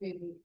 Maybe.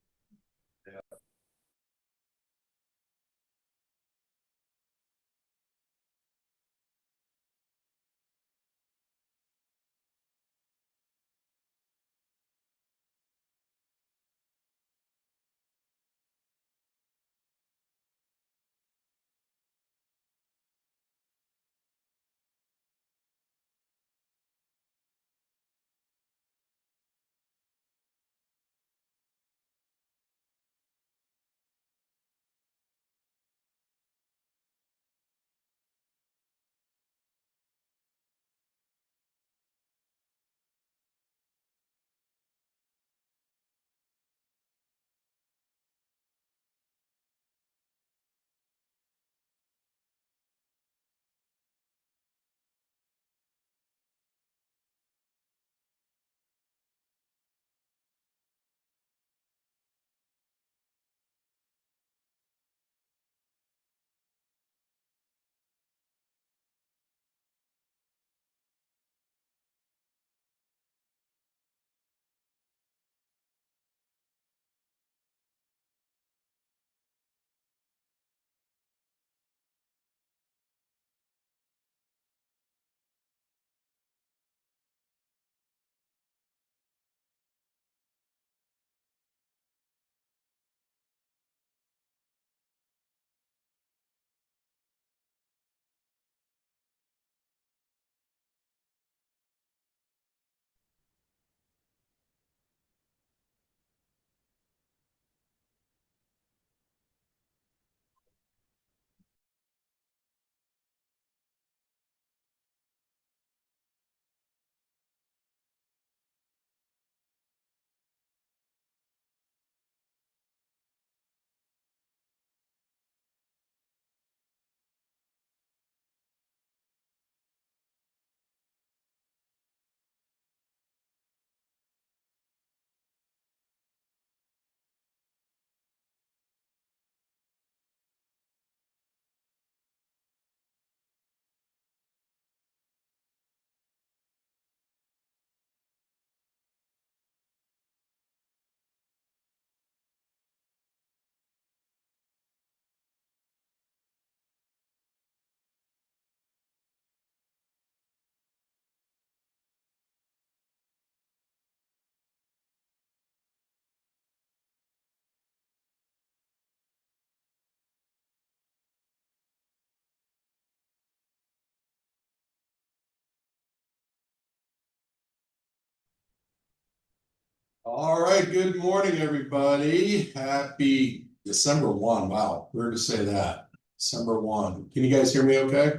All right, good morning, everybody. Happy December 1. Wow, weird to say that. December 1. Can you guys hear me okay?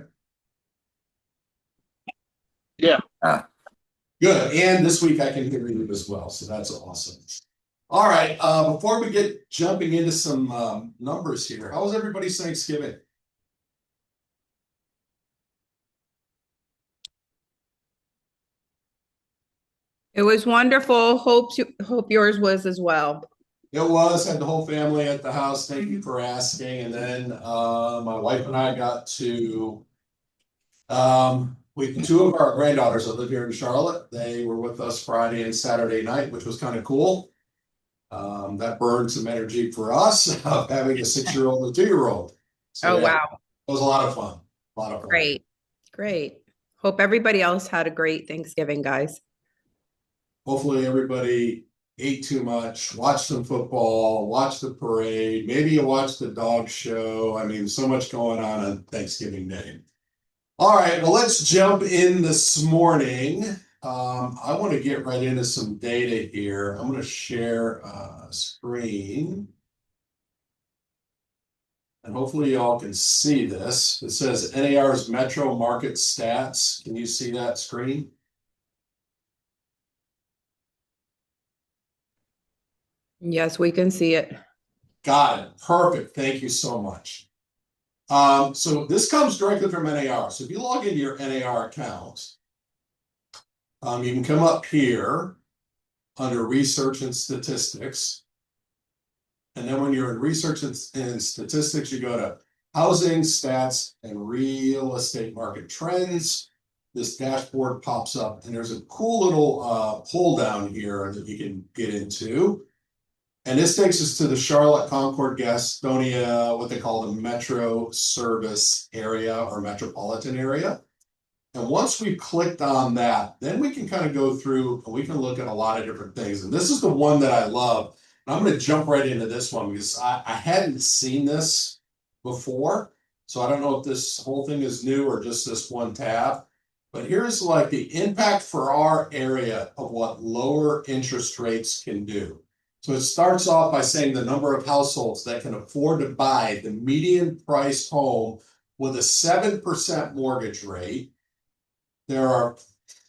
Yeah. Good. And this week I can hear you as well, so that's awesome. All right, before we get jumping into some numbers here, how was everybody's Thanksgiving? It was wonderful. Hope yours was as well. It was, had the whole family at the house. Thank you for asking. And then my wife and I got to we two of our granddaughters that live here in Charlotte. They were with us Friday and Saturday night, which was kind of cool. That burned some energy for us of having a 6-year-old and a 2-year-old. So Oh, yeah, it wow. was a lot of fun. A lot of fun. Great. Great. Hope everybody else had a great Thanksgiving, guys. Hopefully everybody ate too much, watched some football, watched the parade, maybe you watched the dog show. I mean, so much going on Thanksgiving Day. All right, well, let's jump in this morning. I want to get right into some data here. I'm going to share a screen. And hopefully y'all can see this. It says NAR's Metro Market Stats. Can you see that screen? Yes, we can see it. Got it. Perfect. Thank you so much. So this comes directly from NAR. So if you log into your NAR account, you can come up here under Research and Statistics. And then when you're in Research and Statistics, you go to Housing, Stats, and Real Estate Market Trends. This dashboard pops up, and there's a cool little pull down here that you can get into. And this takes us to the Charlotte, Concord, Gastonia, what they call the metro service area or metropolitan area. And once we've clicked on that, then we can kind of go through and we can look at a lot of different things. And this is the one that I love. And I'm going to jump right into this one because I hadn't seen this before. So I don't know if this whole thing is new or just this one tab. But here's like the impact for our area of what lower interest rates can do. So it starts off by saying the number of households that can afford to buy the median price home with a 7% mortgage rate. There are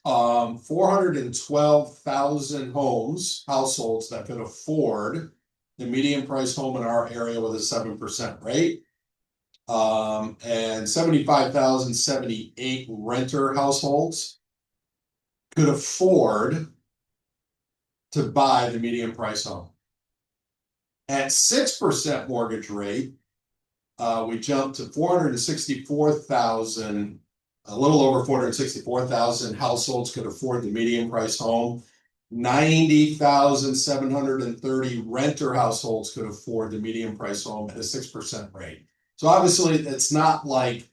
412,000 households that could afford the median price home in our area with a 7% rate. And 75,078 renter households could afford to buy the median price home. At 6% mortgage rate, we jumped to 464,000, a little over 464,000 households could afford the median price home. 90,730 renter households could afford the median price home at a 6% rate. So obviously that's not a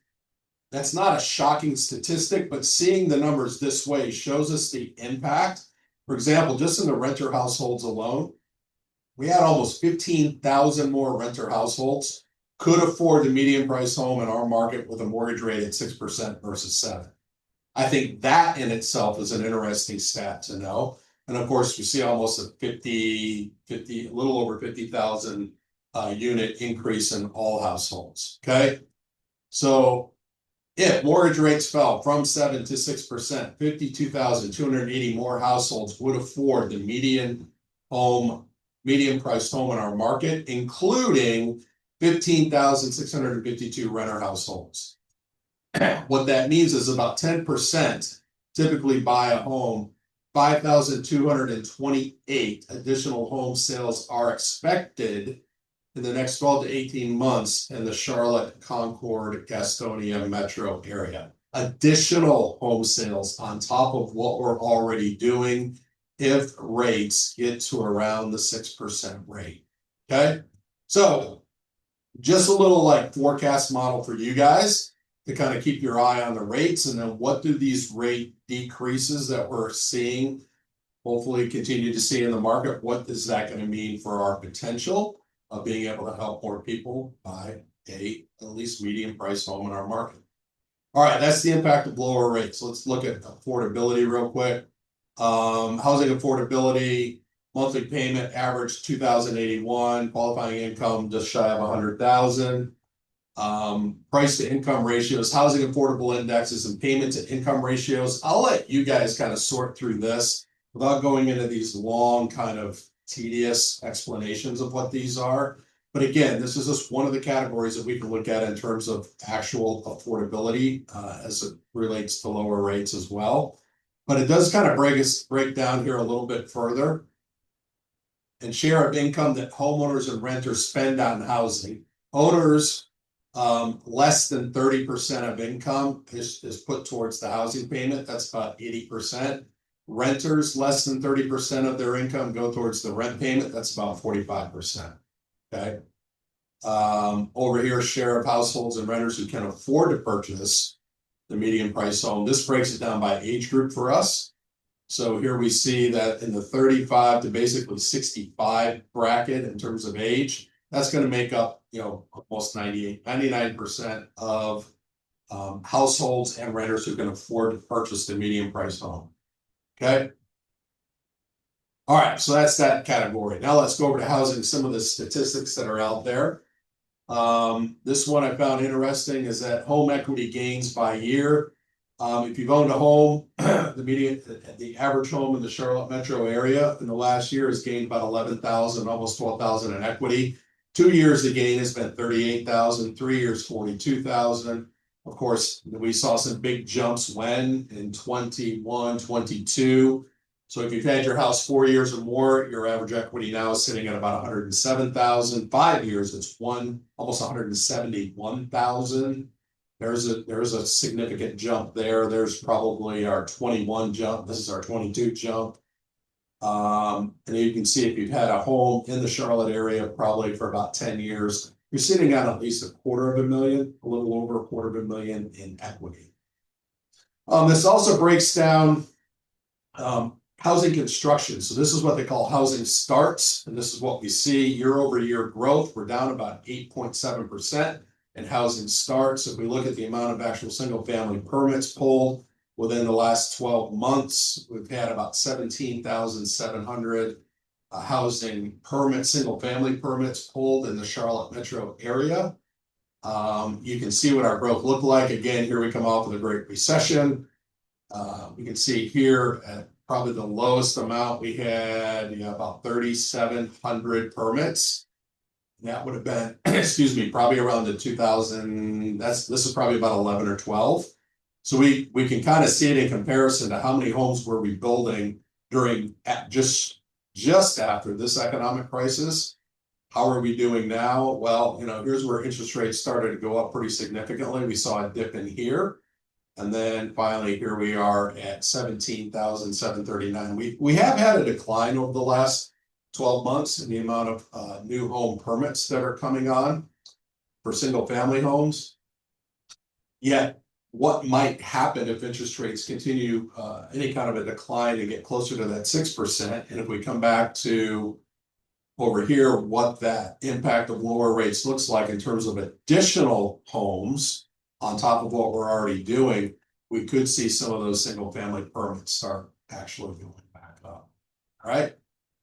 shocking statistic, but seeing the numbers this way shows us the impact. For example, just in the renter households alone, we had almost 15,000 more renter households could afford the median price home in our market with a mortgage rate at 6% versus 7%. I think that in itself is an interesting stat to know. And of course, we see almost a a little over 50,000 unit increase in all households. Okay. So if mortgage rates fell from 7 to 6%, 52,280 more households would afford the median price home in our market, including 15,652 renter households. What that means is about 10% typically buy a home. 5,228 additional home sales are expected in the next 12 to 18 months in the Charlotte, Concord, Gastonia metro area. Additional home sales on top of what we're already doing if rates get to around the 6% rate. Okay, so just a little like forecast model for you guys to kind of keep your eye on the rates, and then what do these rate decreases that we're seeing, hopefully continue to see in the market, what is that going to mean for our potential of being able to help more people buy at least medium price home in our market. All right, that's the impact of lower rates. Let's look at affordability real quick. Housing affordability, monthly payment average 2,081, qualifying income just shy of 100,000. Price to income ratios, housing affordable indexes, and payment to income ratios. I'll let you guys kind of sort through this without going into these long kind of tedious explanations of what these are. But again, this is just one of the categories that we can look at in terms of actual affordability as it relates to lower rates as well. But it does kind of break down here a little bit further. And share of income that homeowners and renters spend on housing. Owners, less than 30% of income is put towards the housing payment. That's about 80%. Renters, less than 30% of their income go towards the rent payment. That's about 45%. Okay. Over here, share of households and renters who can afford to purchase the median price home. This breaks it down by age group for us. So here we see that in the 35 to basically 65 bracket in terms of age, that's going to make up, almost 99% of households and renters who can afford to purchase the median price home. Okay. All right, so that's that category. Now let's go over to housing, some of the statistics that are out there. This one I found interesting is that home equity gains by year. If you've owned a home, the average home in the Charlotte metro area in the last year has gained about 11,000, almost 12,000 in equity. 2 years the gain has been 38,000, 3 years 42,000. Of course, we saw some big jumps in 21, 22. So if you've had your house 4 years or more, your average equity now is sitting at about 107,000. 5 years, it's almost 171,000. There's a significant jump there. There's probably our 21 jump. This is our 22 jump. And you can see if you've had a home in the Charlotte area probably for about 10 years, you're sitting at least $250,000, a little over $250,000 in equity. This also breaks down housing construction. So this is what they call housing starts. And this is what we see year over year growth. We're down about 8.7% in housing starts. If we look at the amount of actual single family permits pulled within the last 12 months, we've had about 17,700 housing permits, single family permits pulled in the Charlotte metro area. You can see what our growth looked like. Again, here we come off of the Great Recession. We can see here at probably the lowest amount we had, about 3,700 permits. That would have been, excuse me, probably around the 2000. This is probably about 11 or 12. So we can kind of see it in comparison to how many homes were we building during just after this economic crisis. How are we doing now? Well, here's where interest rates started to go up pretty significantly. We saw a dip in here. And then finally, here we are at 17,739. We have had a decline over the last 12 months in the amount of new home permits that are coming on for single family homes. Yet, what might happen if interest rates continue any kind of a decline and get closer to that 6%? And if we come back to over here, what that impact of lower rates looks like in terms of additional homes on top of what we're already doing, we could see some of those single family permits start actually going back up. All right.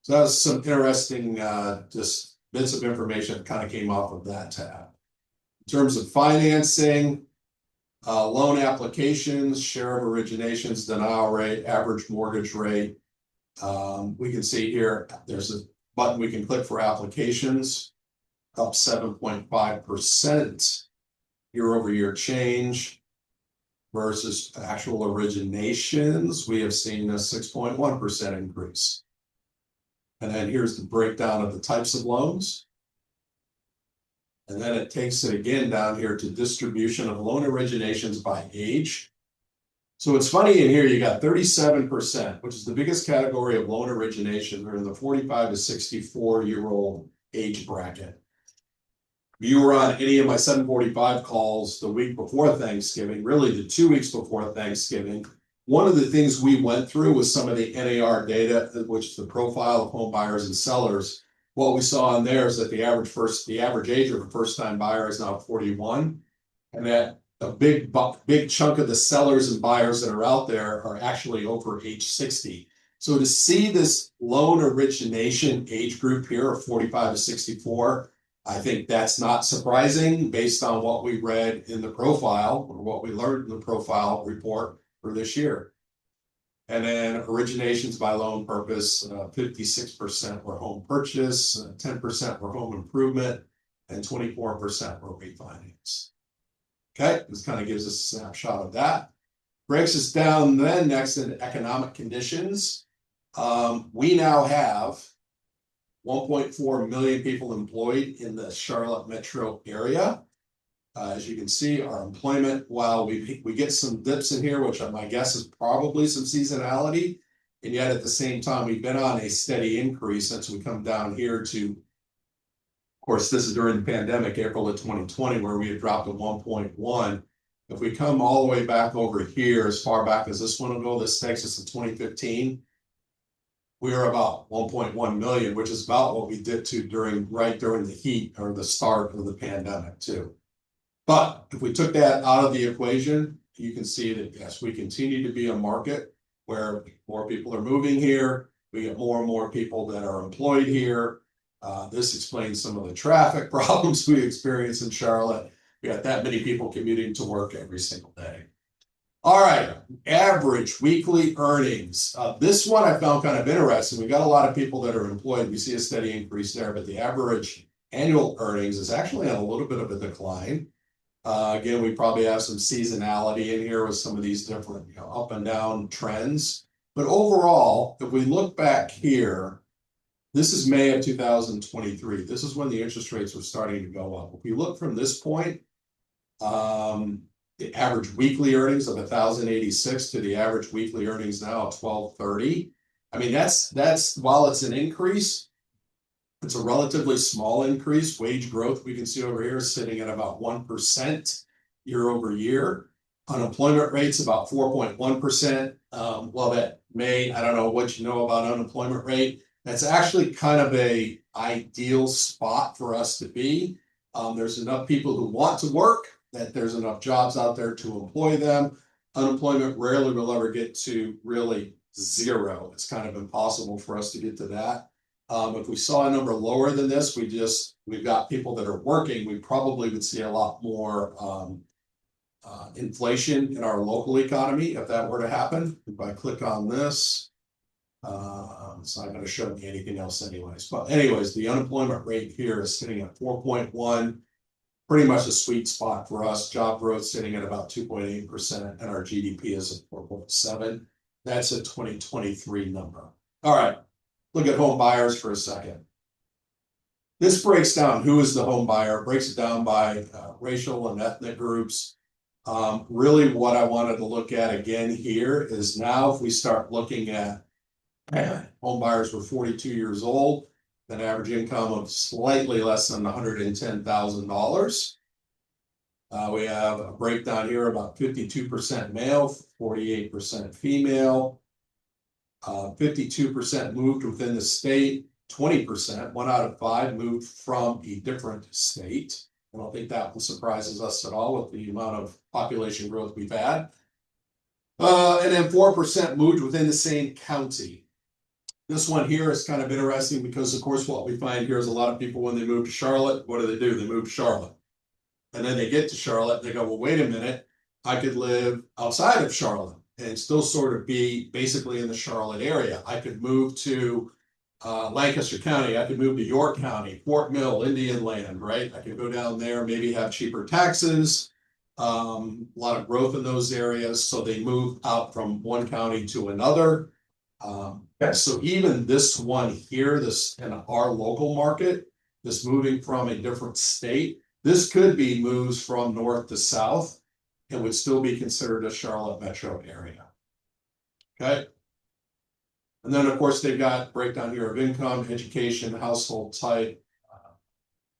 So that was some interesting just bits of information that kind of came off of that tab. In terms of financing, loan applications, share of originations, denial rate, average mortgage rate. We can see here, there's a button we can click for applications, up 7.5% year over year change versus actual originations. We have seen a 6.1% increase. And then here's the breakdown of the types of loans. And then it takes it again down here to distribution of loan originations by age. So it's funny in here, you got 37%, which is the biggest category of loan origination, are in the 45 to 64-year-old age bracket. If you were on any of my 745 calls the week before Thanksgiving, really the 2 weeks before Thanksgiving, one of the things we went through was some of the NAR data, which is the profile of home buyers and sellers. What we saw in there is that the average age of a first-time buyer is now 41, and that a big chunk of the sellers and buyers that are out there are actually over age 60. So to see this loan origination age group here of 45 to 64, I think that's not surprising based on what we read in the profile or what we learned in the profile report for this year. And then originations by loan purpose, 56% were home purchase, 10% were home improvement, and 24% were refinance. Okay, this kind of gives us a snapshot of that. Breaks us down then next into economic conditions. We now have 1.4 million people employed in the Charlotte metro area. As you can see, our employment, while we get some dips in here, which my guess is probably some seasonality, and yet at the same time, we've been on a steady increase since we come down here to, of course, this is during the pandemic, April of 2020, where we had dropped to 1.1. If we come all the way back over here, as far back as this one will go, this takes us to 2015. We are about 1.1 million, which is about what we did to right during the heat or the start of the pandemic too. But if we took that out of the equation, you can see that, yes, we continue to be a market where more people are moving here. We get more and more people that are employed here. This explains some of the traffic problems we experience in Charlotte. We got that many people commuting to work every single day. All right, average weekly earnings. This one I found kind of interesting. We got a lot of people that are employed. We see a steady increase there, but the average annual earnings is actually on a little bit of a decline. Again, we probably have some seasonality in here with some of these different up and down trends. But overall, if we look back here, this is May of 2023. This is when the interest rates were starting to go up. If we look from this point, the average weekly earnings of 1,086 to the average weekly earnings now of 1,230. I mean, that's while it's an increase, it's a relatively small increase. Wage growth we can see over here is sitting at about 1% year over year. Unemployment rate's about 4.1%. Well, that may, I don't know what you know about unemployment rate. That's actually kind of a ideal spot for us to be. There's enough people who want to work, that there's enough jobs out there to employ them. Unemployment rarely will ever get to really zero. It's kind of impossible for us to get to that. If we saw a number lower than this, we've got people that are working, we probably would see a lot more inflation in our local economy if that were to happen. If I click on this, it's not going to show me anything else anyways. But anyways, the unemployment rate here is sitting at 4.1, pretty much a sweet spot for us. Job growth sitting at about 2.8%, and our GDP is at 4.7. That's a 2023 number. All right. Look at home buyers for a second. This breaks down who is the home buyer, breaks it down by racial and ethnic groups. Really what I wanted to look at again here is now if we start looking at home buyers were 42 years old, an average income of slightly less than $110,000. We have a breakdown here about 52% male, 48% female. 52% moved within the state, 20%, 1 out of 5 moved from a different state. I don't think that surprises us at all with the amount of population growth we've had. And then 4% moved within the same county. This one here is kind of interesting because, of course, what we find here is a lot of people, when they move to Charlotte, what do? They move to Charlotte. And then they get to Charlotte, and they go, well, wait a minute, I could live outside of Charlotte and still sort of be basically in the Charlotte area. I could move to Lancaster County. I could move to York County, Fort Mill, Indian Land, right? I could go down there, maybe have cheaper taxes, a lot of growth in those areas. So they move out from one county to another. So even this one here, this in our local market, this moving from a different state, this could be moves from north to south. It would still be considered a Charlotte metro area. Okay. And then, of course, they've got breakdown here of income, education, household type.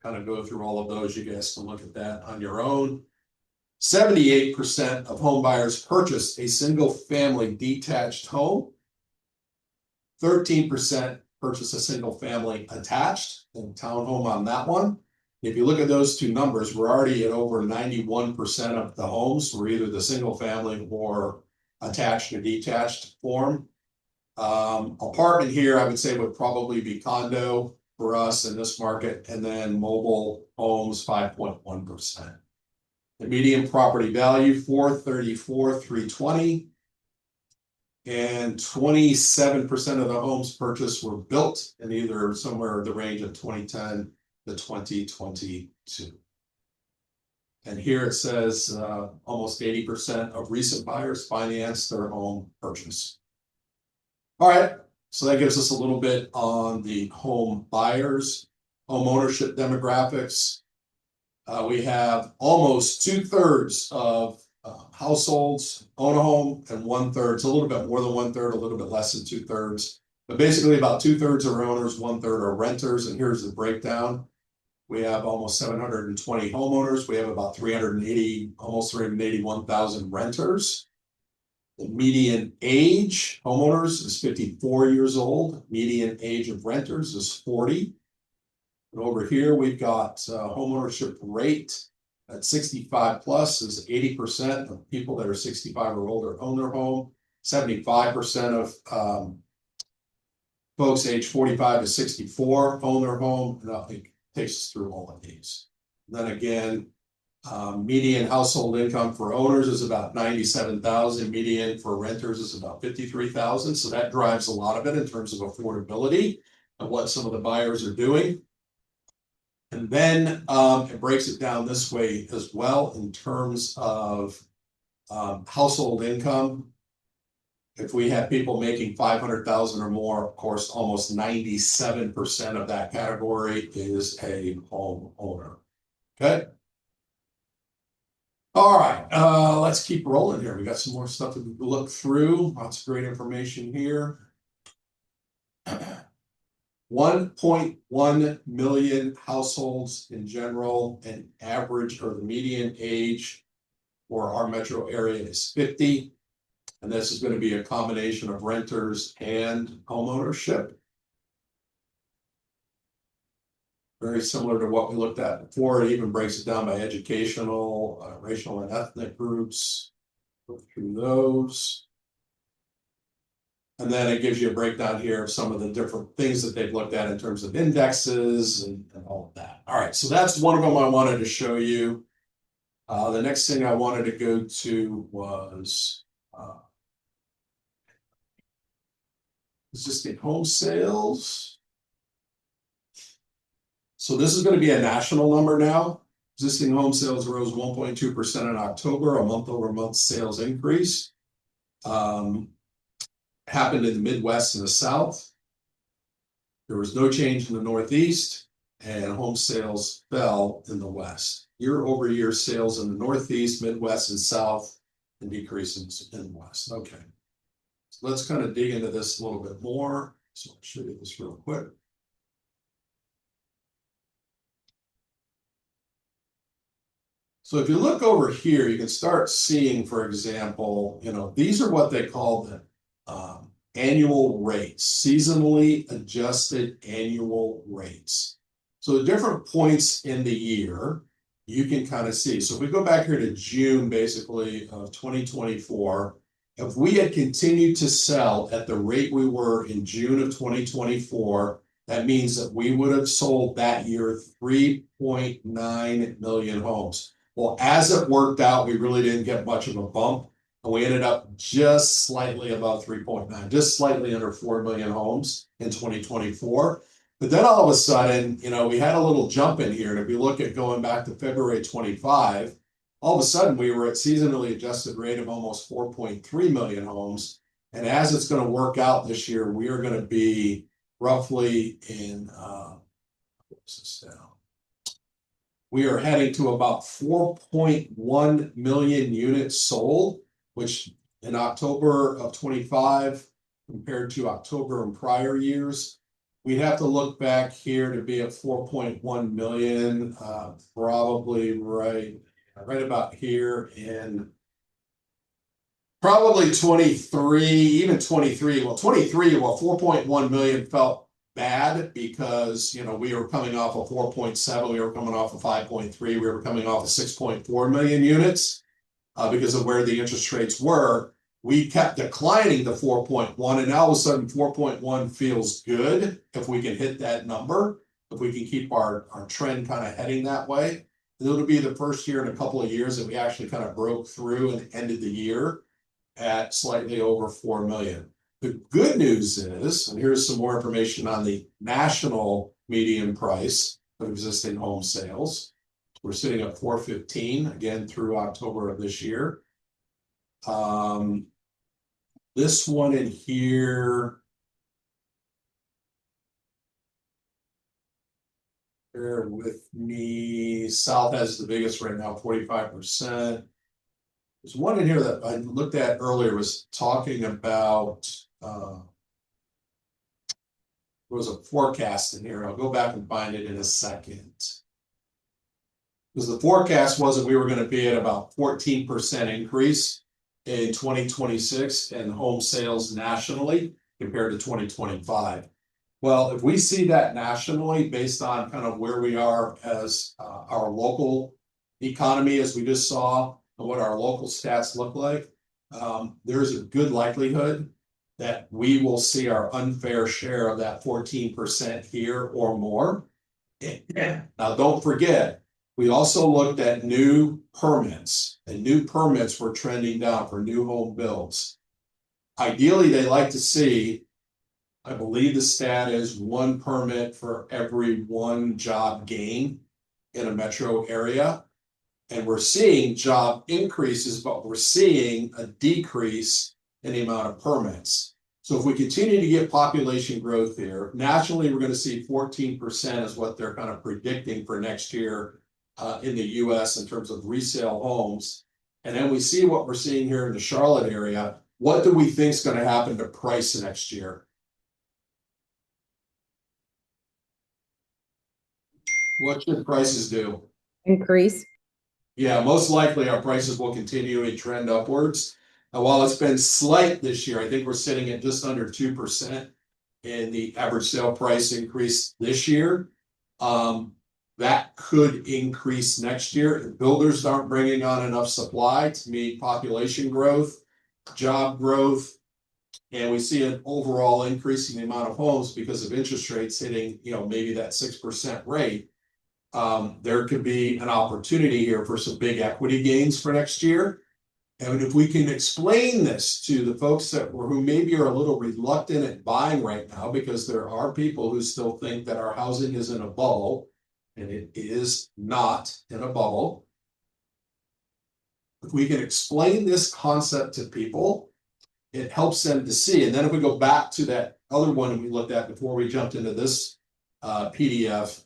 Kind of go through all of those. You guys can look at that on your own. 78% of home buyers purchased a single family detached home. 13% purchased a single family attached, and townhome on that one. If you look at those two numbers, we're already at over 91% of the homes were either the single family or attached or detached form. Apartment here, I would say, would probably be condo for us in this market, and then mobile homes 5.1%. The median property value $434,320, and 27% of the homes purchased were built in either somewhere in the range of 2010 to 2022. And here it says almost 80% of recent buyers financed their home purchase. All right, so that gives us a little bit on the home buyers, home ownership demographics. We have almost 2/3 of households own a home, and 1/3, it's a little bit more than 1/3, a little bit less than 2/3, but basically about 2/3 are owners, 1/3 are renters. And here's the breakdown. We have almost 720 homeowners. We have about 380, almost 381,000 renters. The median age homeowners is 54 years old. Median age of renters is 40. And over here, we've got homeownership rate at 65 plus is 80% of people that are 65 or older own their home. 75% of folks age 45 to 64 own their home. And I think takes us through all of these. And then again, median household income for owners is about 97,000. Median for renters is about 53,000. So that drives a lot of it in terms of affordability and what some of the buyers are doing. And then it breaks it down this way as well in terms of household income. If we have people making 500,000 or more, of course, almost 97% of that category is a homeowner. Okay. All right, let's keep rolling here. We got some more stuff to look through. Lots of great information here. 1.1 million households in general, and average or the median age for our metro area is 50. And this is going to be a combination of renters and homeownership. Very similar to what we looked at before. It even breaks it down by educational, racial, and ethnic groups. Go through those. And then it gives you a breakdown here of some of the different things that they've looked at in terms of indexes and all of that. All right, so that's one of them I wanted to show you. The next thing I wanted to go to was existing home sales. So this is going to be a national number now. Existing home sales rose 1.2% in October, a month-over-month sales increase. Happened in the Midwest and the South. There was no change in the Northeast, and home sales fell in the West. Year-over-year sales in the Northeast, Midwest, and South, and decreases in the West. Okay. So let's kind of dig into this a little bit more. So I'll show you this real quick. So if you look over here, you can start seeing, for example, these are what they call the annual rates, seasonally adjusted annual rates. So the different points in the year, you can kind of see. So if we go back here to June, basically, of 2024, if we had continued to sell at the rate we were in June of 2024, that means that we would have sold that year 3.9 million homes. Well, as it worked out, we really didn't get much of a bump. And we ended up just slightly above 3.9, just slightly under 4 million homes in 2024. But then all of a sudden, we had a little jump in here. And if you look at going back to February 25, all of a sudden we were at seasonally adjusted rate of almost 4.3 million homes. And as it's going to work out this year, we are going to be roughly in, what's this now? We are heading to about 4.1 million units sold, which in October of 25, compared to October in prior years, we'd have to look back here to be at 4.1 million, probably right about here in probably 23, even 23. Well, 4.1 million felt bad because we were coming off of 4.7, we were coming off of 5.3, we were coming off of 6.4 million units because of where the interest rates were. We kept declining to 4.1, and now all of a sudden 4.1 feels good if we can hit that number, if we can keep our trend kind of heading that way. It'll be the first year in a couple of years that we actually kind of broke through and ended the year at slightly over 4 million. The good news is, and here's some more information on the national median price of existing home sales. We're sitting at 415 again through October of this year. This one in here, bear with me. South has the biggest right now, 45%. There's one in here that I looked at earlier, was talking about, there was a forecast in here. I'll go back and find it in a second. Because the forecast was that we were going to be at about 14% increase in 2026 in home sales nationally compared to 2025. Well, if we see that nationally based on kind of where we are as our local economy, as we just saw, and what our local stats look like, there's a good likelihood that we will see our unfair share of that 14% here or more. Now, don't forget, we also looked at new permits, and new permits were trending down for new home builds. Ideally, they like to see, I believe the stat is 1 permit for every 1 job gain in a metro area. And we're seeing job increases, but we're seeing a decrease in the amount of permits. So if we continue to get population growth here, nationally, we're going to see 14% is what they're kind of predicting for next year in the US in terms of resale homes. And then we see what we're seeing here in the Charlotte area. What do we think is going to happen to price next year? What should prices do? Increase. Yeah, most likely our prices will continue a trend upwards. While it's been slight this year, I think we're sitting at just under 2% in the average sale price increase this year. That could increase next year if builders aren't bringing on enough supply to meet population growth, job growth, and we see an overall increase in the amount of homes because of interest rates hitting, maybe that 6% rate. There could be an opportunity here for some big equity gains for next year. And if we can explain this to the folks who maybe are a little reluctant at buying right now, because there are people who still think that our housing is in a bubble, and it is not in a bubble. If we can explain this concept to people, it helps them to see. And then if we go back to that other one we looked at before we jumped into this PDF,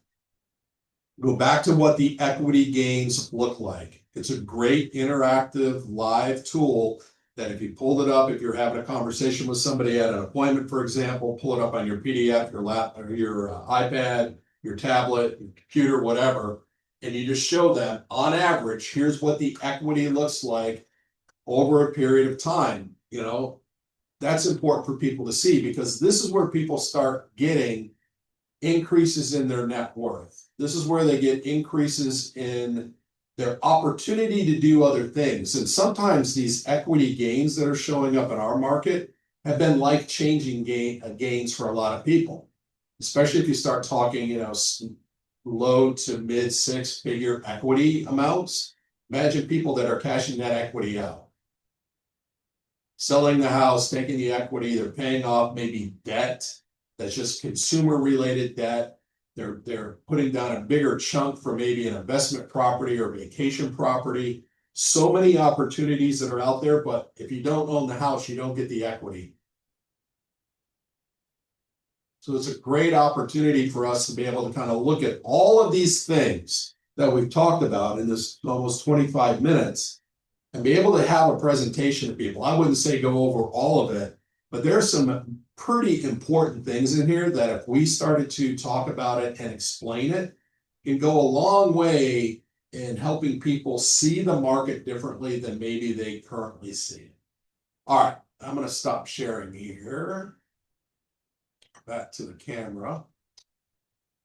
go back to what the equity gains look like. It's a great interactive live tool that if you pulled it up, if you're having a conversation with somebody at an appointment, for example, pull it up on your PDF, your lap, or your iPad, your tablet, your computer, whatever, and you just show them on average, here's what the equity looks like over a period of time. That's important for people to see, because this is where people start getting increases in their net worth. This is where they get increases in their opportunity to do other things. And sometimes these equity gains that are showing up in our market have been life-changing gains for a lot of people, especially if you start talking, low to mid 6-figure equity amounts. Imagine people that are cashing that equity out, selling the house, taking the equity, they're paying off maybe debt that's just consumer-related debt. They're putting down a bigger chunk for maybe an investment property or vacation property. So many opportunities that are out there, but if you don't own the house, you don't get the equity. So it's a great opportunity for us to be able to kind of look at all of these things that we've talked about in this almost 25 minutes and be able to have a presentation to people. I wouldn't say go over all of it, but there's some pretty important things in here that if we started to talk about it and explain it, can go a long way in helping people see the market differently than maybe they currently see it. All right, I'm going to stop sharing here. Back to the camera.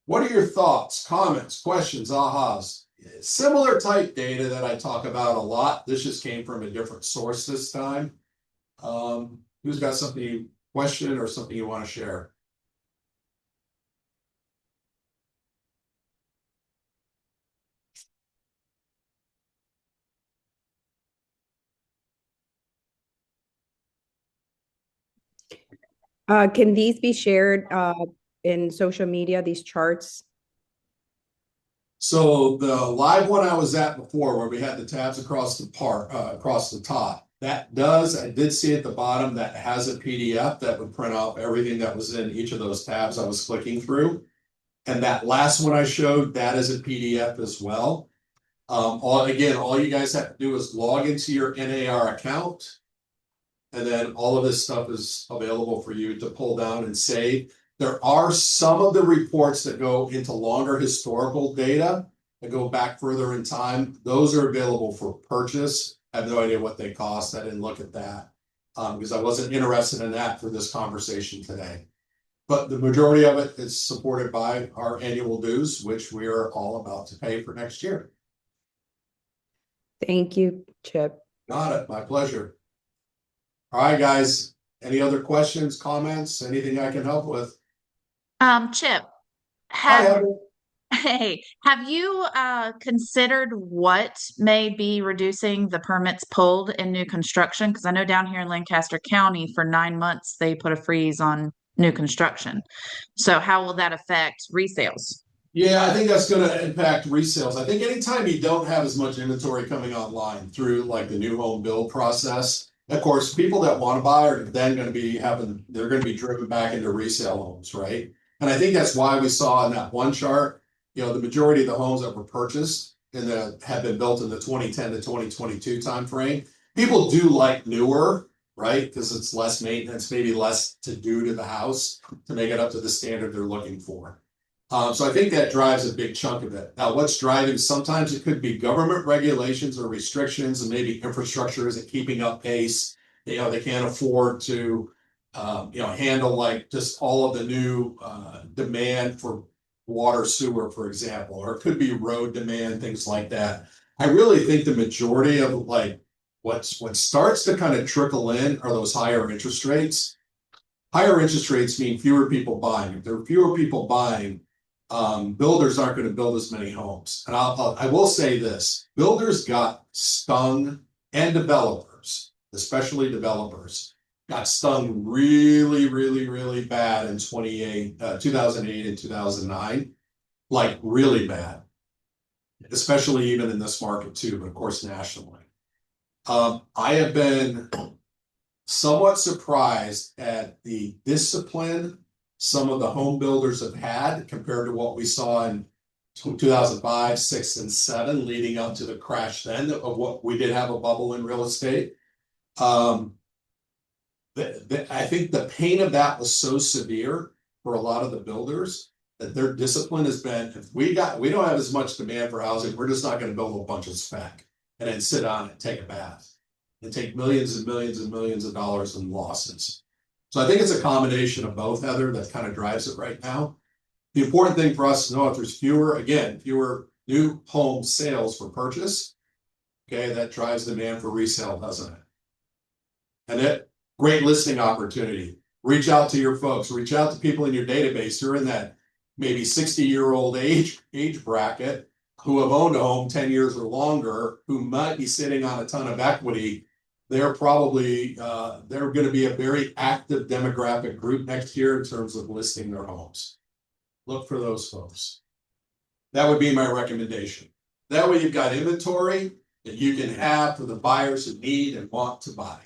What are your thoughts, comments, questions, ahas? Similar type data that I talk about a lot. This just came from a different source this time. Who's got something, question or something you want to share? Can these be shared in social media, these charts? So the live one I was at before, where we had the tabs across the top, I did see at the bottom that has a PDF that would print out everything that was in each of those tabs I was clicking through. And that last one I showed, that is a PDF as well. All you guys have to do is log into your NAR account, and then all of this stuff is available for you to pull down and save. There are some of the reports that go into longer historical data that go back further in time. Those are available for purchase. I have no idea what they cost. I didn't look at that because I wasn't interested in that for this conversation today. But the majority of it is supported by our annual dues, which we are all about to pay for next year. Thank you, Chip. Got it. My pleasure. All right, guys. Any other questions, comments, anything I can help with? Chip, Hi, Heather. have you considered what may be reducing the permits pulled in new construction? Because I know down here in Lancaster County for 9 months they put a freeze on new construction. So how will that affect resales? Yeah, I think that's going to impact resales. I think anytime you don't have as much inventory coming online through like the new home build process, of course, people that want to buy are then going to be they're going to be driven back into resale homes, right? And I think that's why we saw in that one chart, the majority of the homes that were purchased and that have been built in the 2010 to 2022 timeframe, people do like newer, right? Because it's less maintenance, maybe less to do to the house to make it up to the standard they're looking for. So I think that drives a big chunk of it. Now, what's driving, sometimes it could be government regulations or restrictions, and maybe infrastructure isn't keeping up pace. They can't afford to, handle like just all of the new demand for water, sewer, for example, or it could be road demand, things like that. I really think the majority of like what starts to kind of trickle in are those higher interest rates. Higher interest rates mean fewer people buying. If there are fewer people buying, builders aren't going to build as many homes. And I will say this: builders got stung, and developers, especially developers, got stung really, really, really bad in 2008 and 2009, like really bad, especially even in this market too, but of course nationally. I have been somewhat surprised at the discipline some of the home builders have had compared to what we saw in 2005, 6, and 7, leading up to the crash then of what we did have a bubble in real estate. I think the pain of that was so severe for a lot of the builders that their discipline has been, if we don't have as much demand for housing, we're just not going to build a bunch of spec and then sit on it and take a bath and take millions and millions and millions of dollars in losses. So I think it's a combination of both, Heather, that kind of drives it right now. The important thing for us to know, if there's fewer new home sales for purchase, okay, that drives demand for resale, doesn't it? And that great listing opportunity. Reach out to your folks, reach out to people in your database who are in that maybe 60-year-old age bracket, who have owned a home 10 years or longer, who might be sitting on a ton of equity. They're probably they're going to be a very active demographic group next year in terms of listing their homes. Look for those folks. That would be my recommendation. That way you've got inventory that you can have for the buyers who need and want to buy.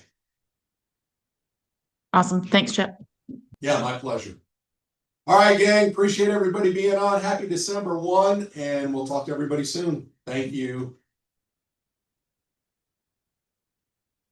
Awesome. Thanks, Chip. Yeah, my pleasure. All right, gang. Appreciate everybody being on. Happy December 1, and we'll talk to everybody soon. Thank you.